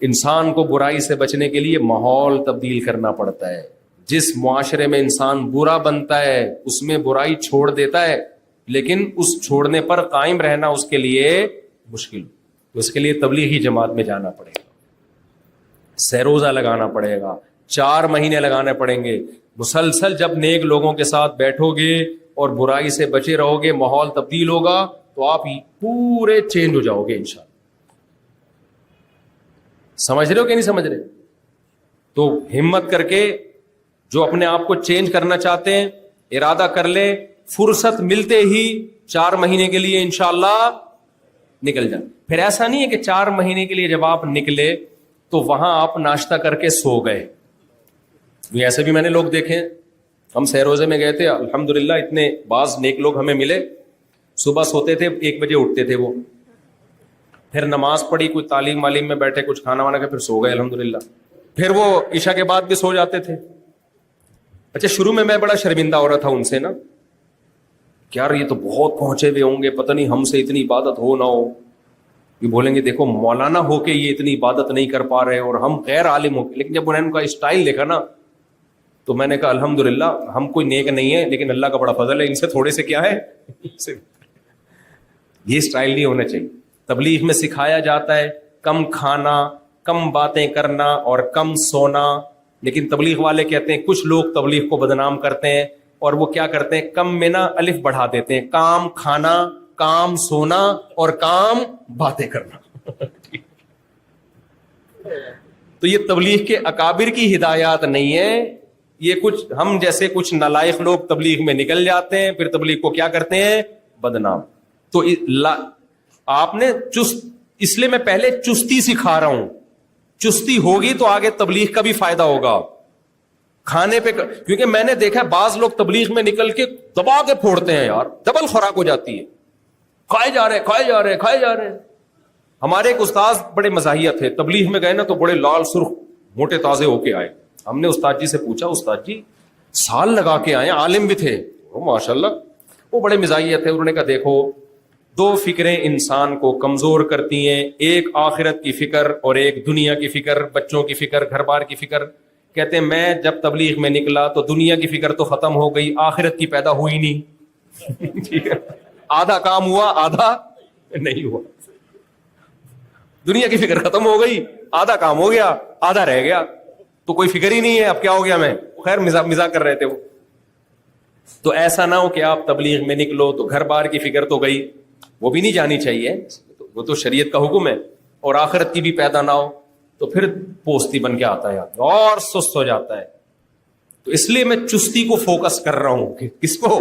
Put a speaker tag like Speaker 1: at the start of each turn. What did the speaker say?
Speaker 1: انسان کو برائی سے بچنے کے لیے ماحول تبدیل کرنا پڑتا ہے. جس معاشرے میں انسان برا بنتا ہے اس میں برائی چھوڑ دیتا ہے, لیکن اس چھوڑنے پر قائم رہنا اس کے لیے مشکل. اس کے لیے تبلیغی جماعت میں جانا پڑے گا, سہروزہ لگانا پڑے گا, 4 مہینے لگانے پڑیں گے. مسلسل جب نیک لوگوں کے ساتھ بیٹھو گے اور برائی سے بچے رہو گے, ماحول تبدیل ہوگا تو آپ ہی پورے چینج ہو جاؤ گے انشاءاللہ. سمجھ رہے ہو کہ نہیں سمجھ رہے؟ تو ہمت کر کے جو اپنے آپ کو چینج کرنا چاہتے ہیں ارادہ کر لے, فرصت ملتے ہی 4 مہینے کے لیے انشاءاللہ نکل جائیں. پھر ایسا نہیں ہے کہ 4 مہینے کے لیے جب آپ نکلے تو وہاں آپ ناشتہ کر کے سو گئے. ایسے بھی میں نے لوگ دیکھے, ہم سہروزے میں گئے تھے, الحمدللہ اتنے بعض نیک لوگ ہمیں ملے, صبح سوتے تھے 1 بجے اٹھتے تھے وہ, پھر نماز پڑھی, کوئی تعلیم والیم میں بیٹھے, کچھ کھانا وانا کے پھر سو گئے الحمدللہ. پھر وہ عشاء کے بعد بھی سو جاتے تھے. اچھا شروع میں بڑا شرمندہ ہو رہا تھا ان سے نا, کہ یار یہ تو بہت پہنچے ہوئے ہوں گے, پتہ نہیں ہم سے اتنی عبادت ہو نہ ہو. یہ بولیں گے دیکھو مولانا ہو کے یہ اتنی عبادت نہیں کر پا رہے اور ہم غیر عالم ہو کے. لیکن جب انہوں نے ان کا اسٹائل دیکھا نا تو میں نے کہا الحمدللہ ہم کوئی نیک نہیں ہے, لیکن اللہ کا بڑا فضل ہے, ان سے تھوڑے سے کیا ہے یہ اسٹائل نہیں ہونا چاہیے. تبلیغ میں سکھایا جاتا ہے کم کھانا, کم باتیں کرنا اور کم سونا. لیکن تبلیغ والے کہتے ہیں, کچھ لوگ تبلیغ کو بدنام کرتے ہیں اور وہ کیا کرتے ہیں, کم میں نا الف بڑھا دیتے ہیں, کام کھانا, کام سونا اور کام باتیں کرنا. تو یہ تبلیغ کے اکابر کی ہدایات نہیں ہے, یہ کچھ ہم جیسے کچھ نالائق لوگ تبلیغ میں نکل جاتے ہیں, پھر تبلیغ کو کیا کرتے ہیں, بدنام. تو آپ نے چست, اس لیے میں پہلے چستی سکھا رہا ہوں, چستی ہوگی تو آگے تبلیغ کا بھی فائدہ ہوگا. کھانے پہ, کیونکہ میں نے دیکھا بعض لوگ تبلیغ میں نکل کے دبا کے پھوڑتے ہیں یار, ڈبل خوراک ہو جاتی ہے, کھائے جا رہے ہیں. ہمارے ایک استاذ بڑے مزاحیہ تھے, تبلیغ میں گئے نا تو بڑے لال سرخ موٹے تازے ہو کے آئے. ہم نے استاد جی سے پوچھا, استاد جی سال لگا کے آئے, عالم بھی تھے ماشاء اللہ, وہ بڑے مزاحیہ تھے. انہوں نے کہا دیکھو 2 فکریں انسان کو کمزور کرتی ہیں, ایک آخرت کی فکر اور ایک دنیا کی فکر, بچوں کی فکر, گھر بار کی فکر. کہتے ہیں میں جب تبلیغ میں نکلا تو دنیا کی فکر تو ختم ہو گئی, آخرت کی پیدا ہوئی نہیں. آدھا کام ہوا آدھا نہیں ہوا, دنیا کی فکر ختم ہو گئی, آدھا کام ہو گیا آدھا رہ گیا, تو کوئی فکر ہی نہیں ہے اب کیا ہو گیا. میں خیر مزاق کر رہے تھے وہ. تو ایسا نہ ہو کہ آپ تبلیغ میں نکلو تو گھر بار کی فکر تو گئی, وہ بھی نہیں جانی چاہیے, وہ تو شریعت کا حکم ہے, اور آخرت کی بھی پیدا نہ ہو تو پھر پوستی بن کے آتا ہے اور سست ہو جاتا ہے. تو اس لیے میں چستی کو فوکس کر رہا ہوں کہ کس کو,